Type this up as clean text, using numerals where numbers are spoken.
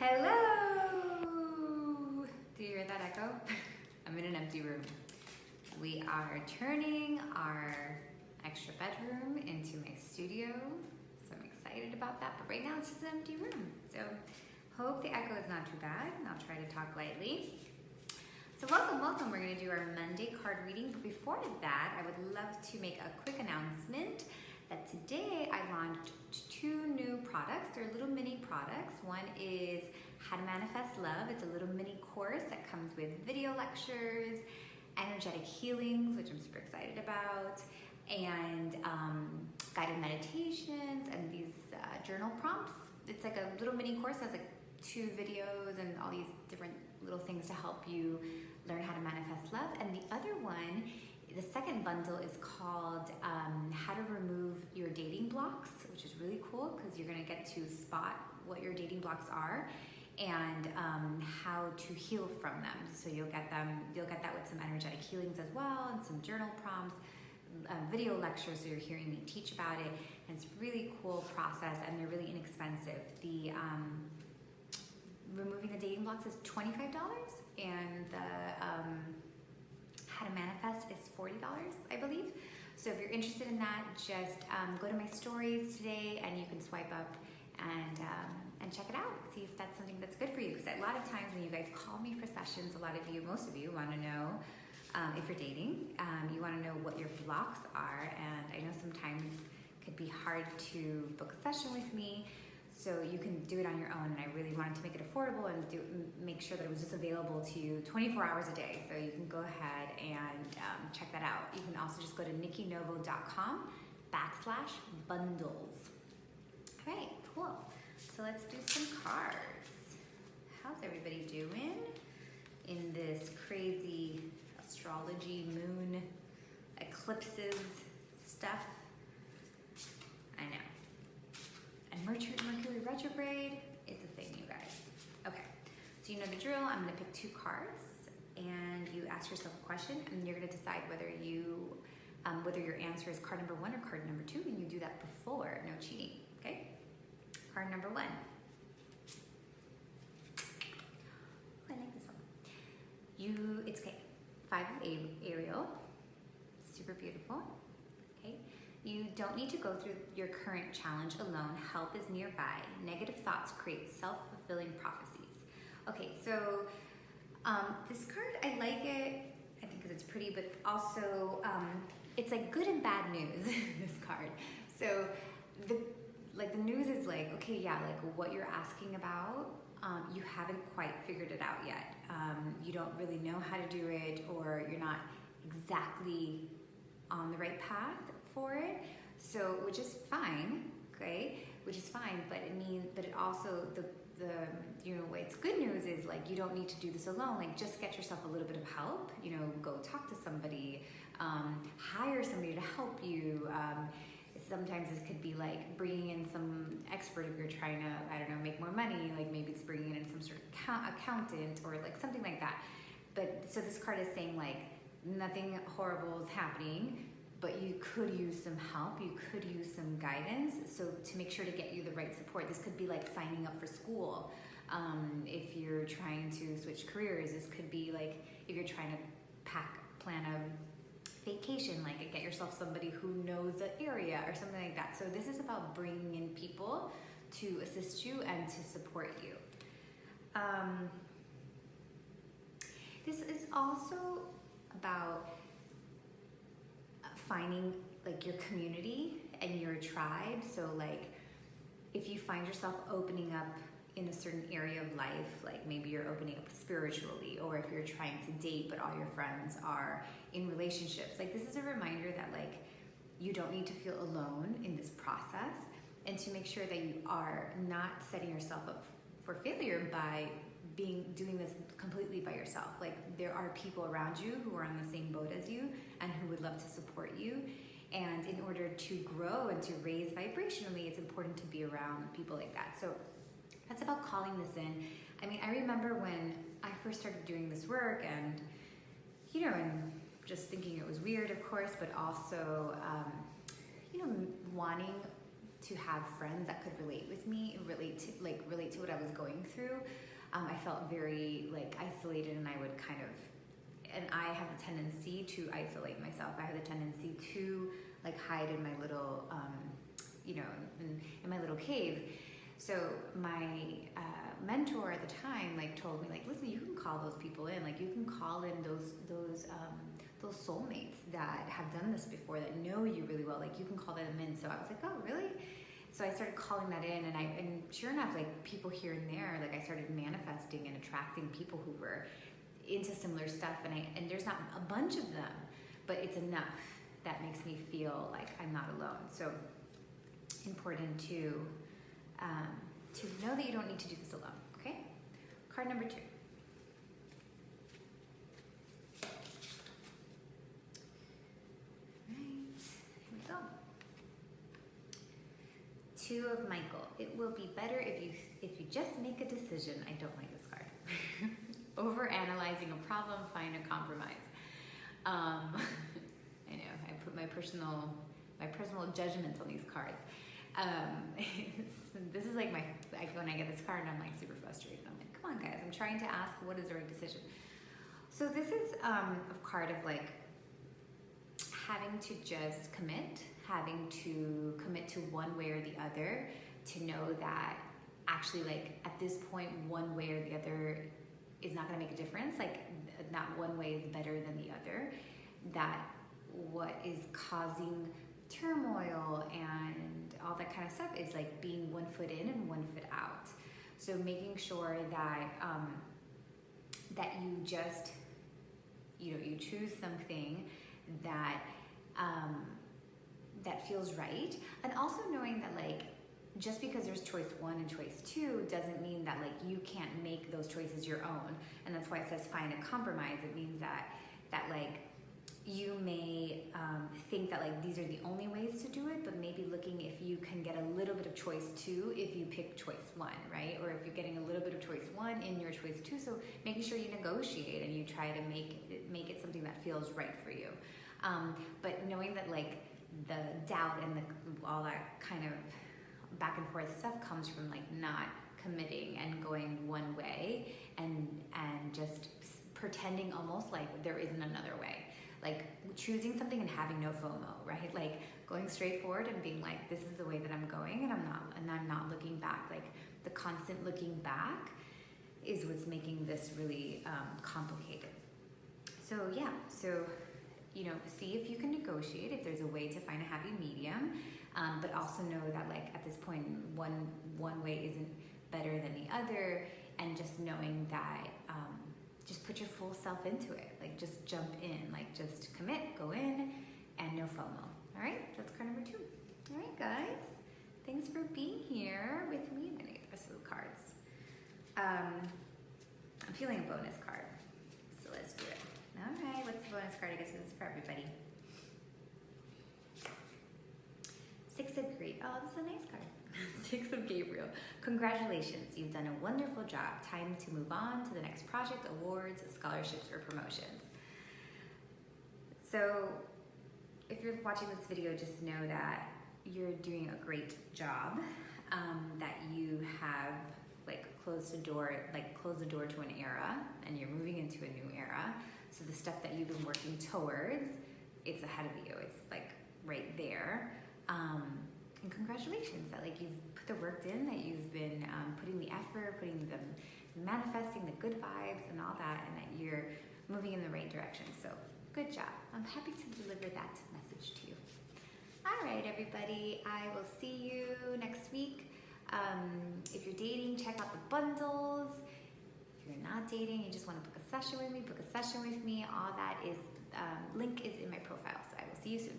Hello! Do you hear that echo? I'm in an empty room. We are turning our extra bedroom into my studio, so I'm excited about that, but right now it's just an empty room. So hope the echo is not too bad, and I'll try to talk lightly. So welcome. We're gonna do our Monday card reading, but before that, I would love to make a quick announcement that today I launched 2 new products. They're little mini products. One is How to Manifest Love. It's a little mini course that comes with video lectures, energetic healings, which I'm super excited about, and guided meditations and these journal prompts. It's like a little mini course that has like 2 videos and all these different little things to help you learn how to manifest love. And the other one, the second bundle, is called How to Remove Your Dating Blocks, which is really cool because you're gonna get to spot what your dating blocks are and how to heal from them. So you'll get that with some energetic healings as well, and some journal prompts, video lectures, so you're hearing me teach about it. And it's a really cool process, and they're really inexpensive. The removing the dating blocks is $25, and the How to Manifest is $40, I believe. So if you're interested in that, just go to my stories today, and you can swipe up and check it out. See if that's something that's good for you. Because a lot of times when you guys call me for sessions, most of you want to know if you're dating. You want to know what your blocks are, and I know sometimes it could be hard to book a session with me. So you can do it on your own, and I really wanted to make it affordable and make sure that it was just available to you 24 hours a day. So you can go ahead and check that out. You can also just go to nikkinovo.com/bundles. All right, cool. So let's do some cards. How's everybody doing in this crazy astrology, moon, eclipses stuff? I know. And Mercury retrograde, it's a thing, you guys. Okay, so you know the drill. I'm gonna pick 2 cards, and you ask yourself a question, and you're gonna decide whether your answer is card number 1 or card number 2, and you do that before, no cheating, okay? Card number 1. Oh, I like this one. It's okay. 5 of Ariel, super beautiful, okay? You don't need to go through your current challenge alone. Help is nearby. Negative thoughts create self-fulfilling prophecies. Okay, so this card, I like it, I think because it's pretty, but also it's like good and bad news, this card. So the news is like, okay, yeah, like what you're asking about, you haven't quite figured it out yet. You don't really know how to do it, or you're not exactly on the right path for it, so which is fine, okay? Which is fine, but it also the it's good news is like you don't need to do this alone. Like just get yourself a little bit of help. Go talk to somebody, hire somebody to help you. Sometimes this could be like bringing in some expert if you're trying to, I don't know, make more money. Like maybe it's bringing in some sort of accountant or like something like that. But so this card is saying like nothing horrible is happening, but you could use some help, you could use some guidance, so to make sure to get you the right support. This could be like signing up for school. If you're trying to switch careers, this could be like if you're trying to plan a vacation, like get yourself somebody who knows the area or something like that. So this is about bringing in people to assist you and to support you. This is also about finding like your community and your tribe. So like if you find yourself opening up in a certain area of life, like maybe you're opening up spiritually, or if you're trying to date but all your friends are in relationships, like this is a reminder that like you don't need to feel alone in this process, and to make sure that you are not setting yourself up for failure by doing this completely by yourself. Like there are people around you who are on the same boat as you and who would love to support you. And in order to grow and to raise vibrationally, it's important to be around people like that. So that's about calling this in. I mean, I remember when I first started doing this work, and and just thinking it was weird, of course, but also wanting to have friends that could relate with me and relate to what I was going through. I felt very like isolated, and I would and I have a tendency to isolate myself. I have a tendency to like hide in my little, in my little cave. So my mentor at the time like told me like, listen, you can call those people in, like you can call in those soulmates that have done this before, that know you really well, like you can call them in. So I was like, oh really? So I started calling that in, and sure enough, like people here and there, like I started manifesting and attracting people who were into similar stuff, and there's not a bunch of them, but it's enough that makes me feel like I'm not alone. So important to know that you don't need to do this alone. Okay, card number 2. Here we go. 2 of Michael. It will be better if you just make a decision. I don't like this card. Over analyzing a problem, find a compromise. I know I put my personal judgments on these cards. This is like when I get this card, I'm like super frustrated. I'm like, come on guys, I'm trying to ask what is the right decision. So this is a card of like having to just having to commit to one way or the other, to know that actually like at this point one way or the other is not going to make a difference. Like not one way is better than the other. That what is causing turmoil and all that kind of stuff is like being 1 foot in and 1 foot out. So making sure that that you just you choose something that that feels right, and also knowing that like just because there's choice 1 and choice 2 doesn't mean that like you can't make those choices your own. And that's why it says find a compromise. It means that like you may think that like these are the only ways to do it, but maybe looking if you can get a little bit of choice 2 if you pick choice 1, right? Or if you're getting a little bit of choice 1 in your choice 2, so making sure you negotiate and you try to make it something that feels right for you. But knowing that like the doubt and all that kind of back and forth stuff comes from like not committing and going one way and just pretending almost like there isn't another way. Like choosing something and having no FOMO, right? Like going straight forward and being like, this is the way that I'm going, and I'm not looking back. Like the constant looking back is what's making this really complicated. So yeah, see if you can negotiate, if there's a way to find a happy medium, but also know that like at this point one way isn't better than the other, and just knowing that just put your full self into it. Like just jump in, like just commit, go in, and no FOMO. All right, that's card number 2. All right, guys, thanks for being here with me. I'm gonna get the rest of the cards. I'm feeling a bonus card, so let's do it. All right, what's the bonus card? I guess it's for everybody. 6 of Great. Oh, this is a nice card. 6 of Gabriel. Congratulations, you've done a wonderful job. Time to move on to the next project, awards, scholarships, or promotions. So if you're watching this video, just know that you're doing a great job, that you have closed the door to an era, and you're moving into a new era. So the stuff that you've been working towards, it's ahead of you. It's like right there. And congratulations that like you've put the work in, that you've been putting the effort, manifesting the good vibes and all that, and that you're moving in the right direction. So good job. I'm happy to deliver that message to you. All right, everybody. I will see you next week. If you're dating, check out the bundles. If you're not dating, you just want to book a session with me, All that is link is in my profile. So I will see you soon.